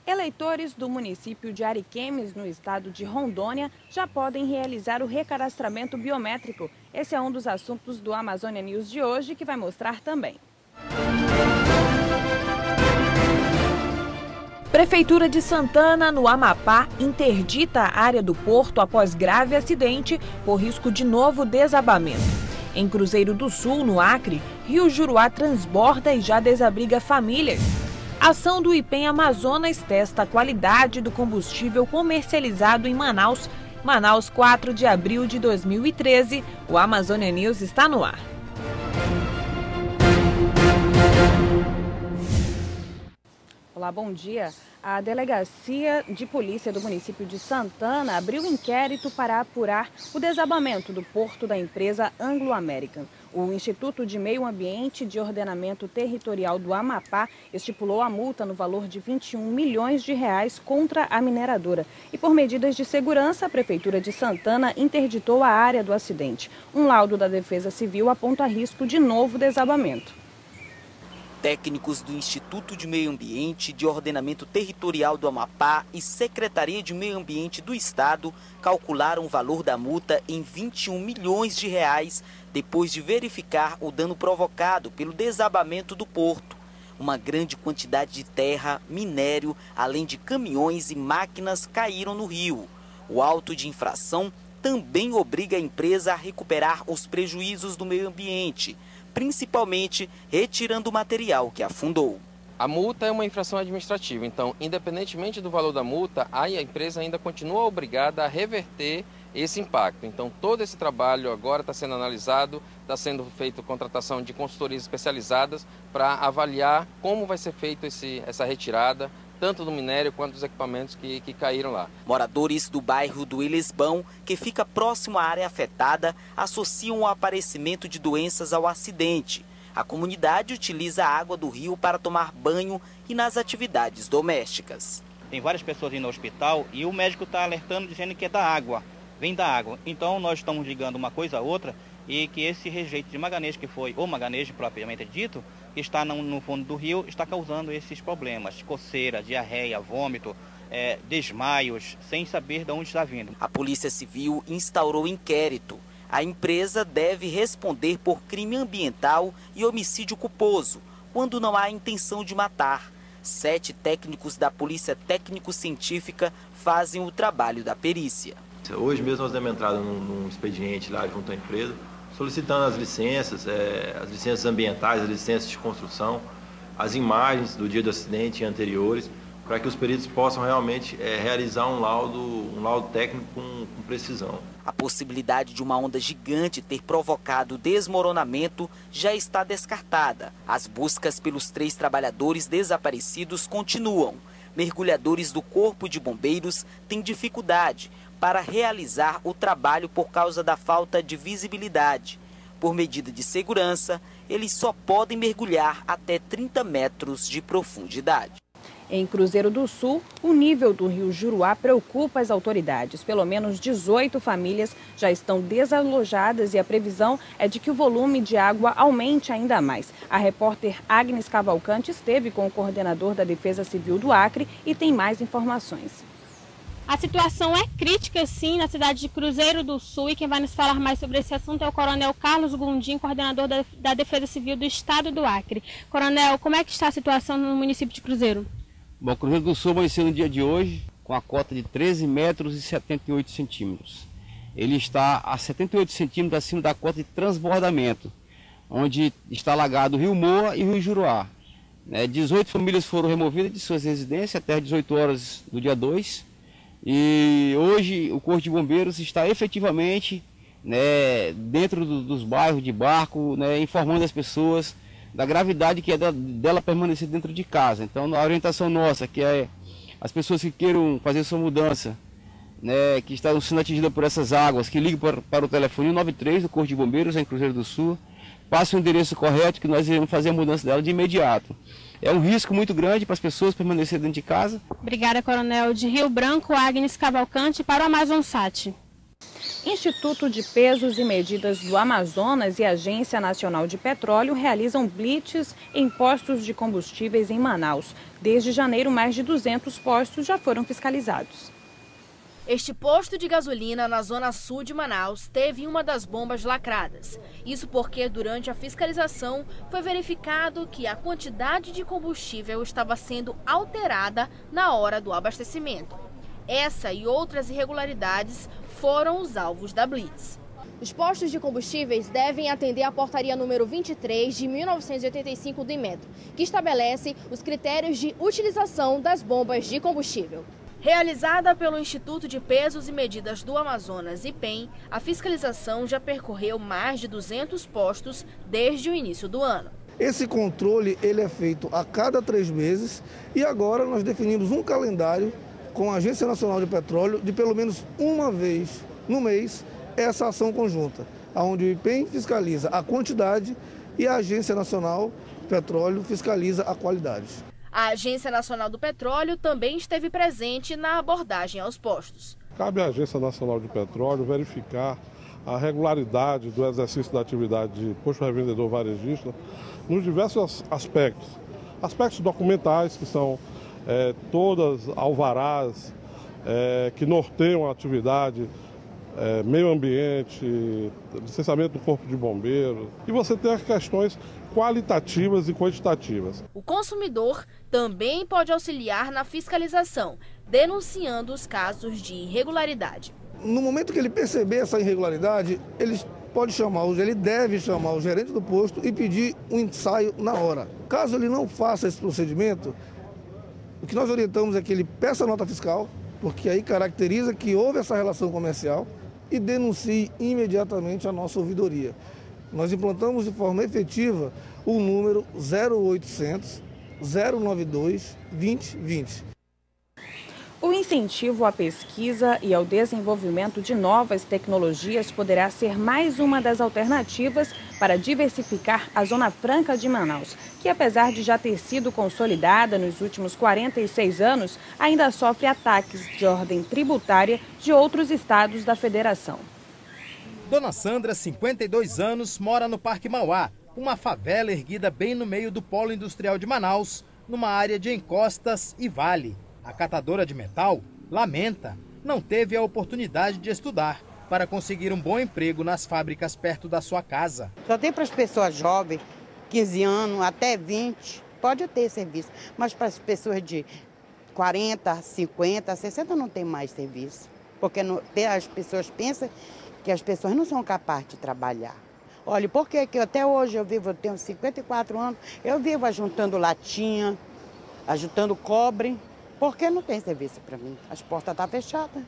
Eleitores do município de Ariquemes, no estado de Rondônia, já podem realizar o recadastramento biométrico. Esse é um dos assuntos do Amazônia News de hoje, que vai mostrar também. Prefeitura de Santana, no Amapá, interdita a área do porto após grave acidente por risco de novo desabamento. Em Cruzeiro do Sul, no Acre, Rio Juruá transborda e já desabriga famílias. Ação do IPEM Amazonas testa a qualidade do combustível comercializado em Manaus. Manaus, 4 de abril de 2013. O Amazônia News está no ar. Olá, bom dia. A Delegacia de Polícia do município de Santana abriu inquérito para apurar o desabamento do porto da empresa Anglo American. O Instituto de Meio Ambiente e de Ordenamento Territorial do Amapá estipulou a multa no valor de R$21 milhões contra a mineradora. E por medidas de segurança, a Prefeitura de Santana interditou a área do acidente. Um laudo da Defesa Civil aponta risco de novo desabamento. Técnicos do Instituto de Meio Ambiente e de Ordenamento Territorial do Amapá e Secretaria de Meio Ambiente do Estado calcularam o valor da multa em R$21 milhões depois de verificar o dano provocado pelo desabamento do porto. Uma grande quantidade de terra, minério, além de caminhões e máquinas caíram no rio. O auto de infração também obriga a empresa a recuperar os prejuízos do meio ambiente, principalmente retirando o material que afundou. A multa é uma infração administrativa, então, independentemente do valor da multa, a empresa ainda continua obrigada a reverter esse impacto. Então, todo esse trabalho agora está sendo analisado, está sendo feita contratação de consultorias especializadas para avaliar como vai ser feita essa retirada, tanto do minério quanto dos equipamentos que caíram lá. Moradores do bairro do Elesbão, que fica próximo à área afetada, associam o aparecimento de doenças ao acidente. A comunidade utiliza a água do rio para tomar banho e nas atividades domésticas. Tem várias pessoas indo ao hospital e o médico está alertando, dizendo que é da água, vem da água. Então nós estamos ligando uma coisa a outra e que esse rejeito de manganês que foi, ou manganês propriamente dito, que está no fundo do rio, está causando esses problemas, coceira, diarreia, vômito, desmaios, sem saber de onde está vindo. A Polícia Civil instaurou inquérito. A empresa deve responder por crime ambiental e homicídio culposo, quando não há intenção de matar. 7 técnicos da Polícia Técnico-Científica fazem o trabalho da perícia. Hoje mesmo nós demos entrada num expediente lá junto à empresa, solicitando as licenças ambientais, as licenças de construção, as imagens do dia do acidente e anteriores, para que os peritos possam realmente realizar um laudo técnico com precisão. A possibilidade de uma onda gigante ter provocado desmoronamento já está descartada. As buscas pelos 3 trabalhadores desaparecidos continuam. Mergulhadores do Corpo de Bombeiros têm dificuldade para realizar o trabalho por causa da falta de visibilidade. Por medida de segurança, eles só podem mergulhar até 30 metros de profundidade. Em Cruzeiro do Sul, o nível do rio Juruá preocupa as autoridades. Pelo menos 18 famílias já estão desalojadas e a previsão é de que o volume de água aumente ainda mais. A repórter Agnes Cavalcante esteve com o coordenador da Defesa Civil do Acre e tem mais informações. A situação é crítica, sim, na cidade de Cruzeiro do Sul, e quem vai nos falar mais sobre esse assunto é o Coronel Carlos Gondim, coordenador da Defesa Civil do Estado do Acre. Coronel, como é que está a situação no município de Cruzeiro? Bom, Cruzeiro do Sul amanheceu no dia de hoje com a cota de 13 metros e 78 centímetros. Ele está a 78 centímetros acima da cota de transbordamento, onde está alagado o Rio Moa e o Rio Juruá. 18 famílias foram removidas de suas residências até às 18 horas do dia 2. E hoje o Corpo de Bombeiros está efetivamente dentro dos bairros de barco, informando as pessoas da gravidade que é dela permanecer dentro de casa. Então a orientação nossa, que é as pessoas que queiram fazer sua mudança, que estão sendo atingidas por essas águas, que liguem para o telefone 193 do Corpo de Bombeiros em Cruzeiro do Sul, passe o endereço correto que nós iremos fazer a mudança dela de imediato. É um risco muito grande para as pessoas permanecerem dentro de casa. Obrigada, Coronel. De Rio Branco, Agnes Cavalcante para o Amazon Sat. Instituto de Pesos e Medidas do Amazonas e Agência Nacional de Petróleo realizam blitz em postos de combustíveis em Manaus. Desde janeiro, mais de 200 postos já foram fiscalizados. Este posto de gasolina na zona sul de Manaus teve uma das bombas lacradas. Isso porque durante a fiscalização foi verificado que a quantidade de combustível estava sendo alterada na hora do abastecimento. Essa e outras irregularidades foram os alvos da blitz. Os postos de combustíveis devem atender a portaria número 23 de 1985 do Inmetro, que estabelece os critérios de utilização das bombas de combustível. Realizada pelo Instituto de Pesos e Medidas do Amazonas, IPEM, a fiscalização já percorreu mais de 200 postos desde o início do ano. Esse controle ele é feito a cada 3 meses e agora nós definimos um calendário com a Agência Nacional de Petróleo de pelo menos uma vez no mês essa ação conjunta, onde o IPEM fiscaliza a quantidade e a Agência Nacional de Petróleo fiscaliza a qualidade. A Agência Nacional do Petróleo também esteve presente na abordagem aos postos. Cabe à Agência Nacional de Petróleo verificar a regularidade do exercício da atividade de posto revendedor varejista nos diversos aspectos. Aspectos documentais, que são todas alvarás que norteiam a atividade, meio ambiente, licenciamento do Corpo de Bombeiros. E você tem as questões qualitativas e quantitativas. O consumidor também pode auxiliar na fiscalização, denunciando os casos de irregularidade. No momento que ele perceber essa irregularidade, ele deve chamar o gerente do posto e pedir um ensaio na hora. Caso ele não faça esse procedimento, o que nós orientamos é que ele peça nota fiscal, porque aí caracteriza que houve essa relação comercial, e denuncie imediatamente a nossa ouvidoria. Nós implantamos de forma efetiva o número 0800 092 2020. O incentivo à pesquisa e ao desenvolvimento de novas tecnologias poderá ser mais uma das alternativas para diversificar a Zona Franca de Manaus, que apesar de já ter sido consolidada nos últimos 46 anos, ainda sofre ataques de ordem tributária de outros estados da federação. Dona Sandra, 52 anos, mora no Parque Mauá, uma favela erguida bem no meio do polo industrial de Manaus, numa área de encostas e vale. A catadora de metal lamenta, não teve a oportunidade de estudar para conseguir um bom emprego nas fábricas perto da sua casa. Só tem para as pessoas jovens, 15 anos, até 20, pode ter serviço. Mas para as pessoas de 40, 50, 60 não tem mais serviço. Porque as pessoas pensam que as pessoas não são capazes de trabalhar. Olha, por que até hoje eu tenho 54 anos, eu vivo ajuntando latinha, ajuntando cobre. Porque não tem serviço para mim, as portas estão fechadas.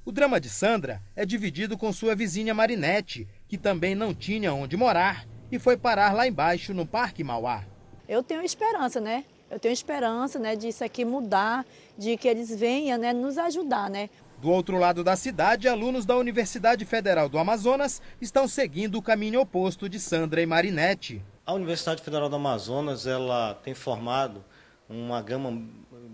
O drama de Sandra é dividido com sua vizinha Marinete, que também não tinha onde morar e foi parar lá embaixo no Parque Mauá. Eu tenho esperança, né? Eu tenho esperança, né, disso aqui mudar, de que eles venham, né, nos ajudar, né? Do outro lado da cidade, alunos da Universidade Federal do Amazonas estão seguindo o caminho oposto de Sandra e Marinete. A Universidade Federal do Amazonas, ela tem formado uma gama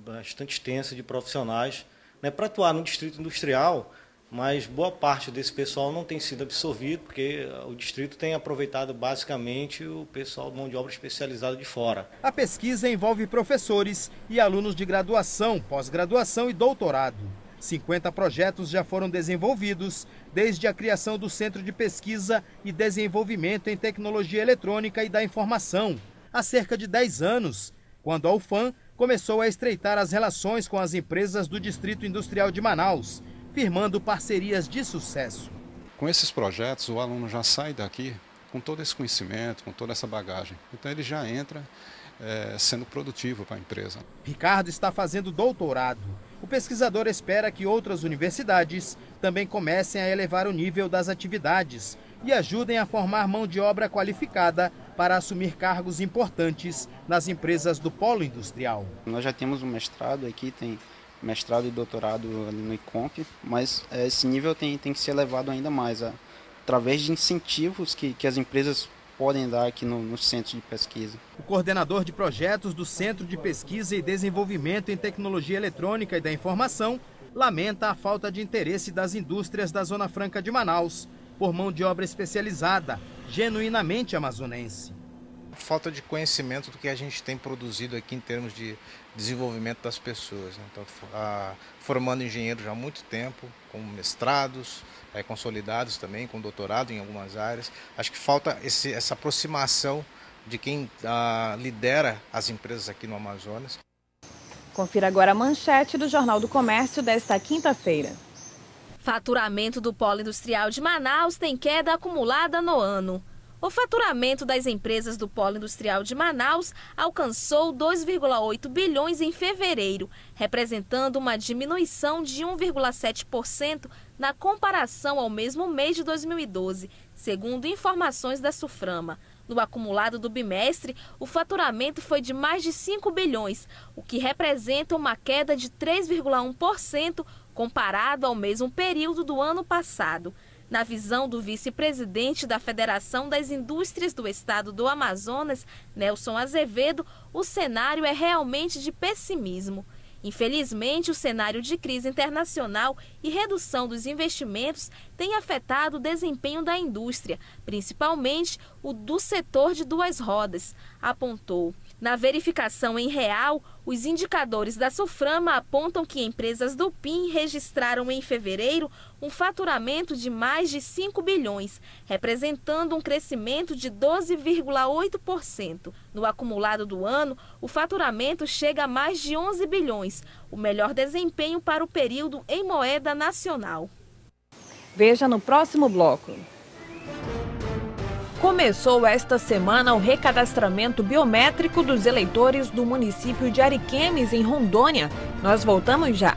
bastante extensa de profissionais, né, para atuar no distrito industrial, mas boa parte desse pessoal não tem sido absorvido, porque o distrito tem aproveitado basicamente o pessoal de mão de obra especializada de fora. A pesquisa envolve professores e alunos de graduação, pós-graduação e doutorado. 50 projetos já foram desenvolvidos desde a criação do Centro de Pesquisa e Desenvolvimento em Tecnologia Eletrônica e da Informação, há cerca de 10 anos, quando a UFAM começou a estreitar as relações com as empresas do Distrito Industrial de Manaus, firmando parcerias de sucesso. Com esses projetos, o aluno já sai daqui com todo esse conhecimento, com toda essa bagagem. Então ele já entra sendo produtivo para a empresa. Ricardo está fazendo doutorado. O pesquisador espera que outras universidades também comecem a elevar o nível das atividades e ajudem a formar mão de obra qualificada para assumir cargos importantes nas empresas do polo industrial. Nós já temos um mestrado aqui, tem mestrado e doutorado ali no ICOMP, mas esse nível tem que ser elevado ainda mais, através de incentivos que as empresas podem dar aqui no Centro de Pesquisa. O coordenador de projetos do Centro de Pesquisa e Desenvolvimento em Tecnologia Eletrônica e da Informação lamenta a falta de interesse das indústrias da Zona Franca de Manaus por mão de obra especializada, genuinamente amazonense. Falta de conhecimento do que a gente tem produzido aqui em termos de desenvolvimento das pessoas, né? Então, formando engenheiros já há muito tempo, com mestrados consolidados também, com doutorado em algumas áreas. Acho que falta essa aproximação de quem lidera as empresas aqui no Amazonas. Confira agora a manchete do Jornal do Comércio desta quinta-feira. Faturamento do polo industrial de Manaus tem queda acumulada no ano. O faturamento das empresas do polo industrial de Manaus alcançou 2,8 bilhões em fevereiro, representando uma diminuição de 1,7% na comparação ao mesmo mês de 2012, segundo informações da Suframa. No acumulado do bimestre, o faturamento foi de mais de 5 bilhões, o que representa uma queda de 3,1% comparado ao mesmo período do ano passado. Na visão do vice-presidente da Federação das Indústrias do Estado do Amazonas, Nelson Azevedo, o cenário é realmente de pessimismo. Infelizmente, o cenário de crise internacional e redução dos investimentos tem afetado o desempenho da indústria, principalmente o do setor de duas rodas, apontou. Na verificação em real, os indicadores da Suframa apontam que empresas do PIN registraram em fevereiro um faturamento de mais de 5 bilhões, representando um crescimento de 12,8%. No acumulado do ano, o faturamento chega a mais de 11 bilhões, o melhor desempenho para o período em moeda nacional. Veja no próximo bloco. Começou esta semana o recadastramento biométrico dos eleitores do município de Ariquemes, em Rondônia. Nós voltamos já.